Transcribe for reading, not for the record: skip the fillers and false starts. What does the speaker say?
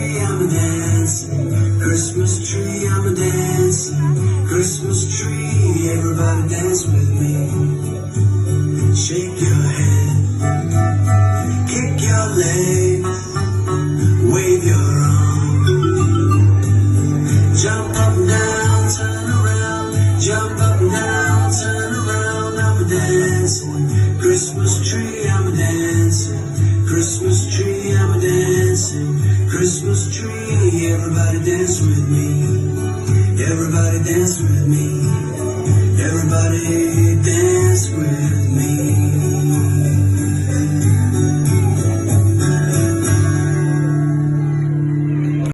tree, I'm a dancing. Christmas tree, I'm a dancing. Christmas tree, everybody dance with me. Shake your head, kick your legs, wave your arm. Jump up and down, turn around. Jump up and down, turn around. I'm a dancing Christmas tree, I'm a dancing Christmas tree, I'm a dancing Christmas tree. Everybody dance with me. Everybody dance with me. Everybody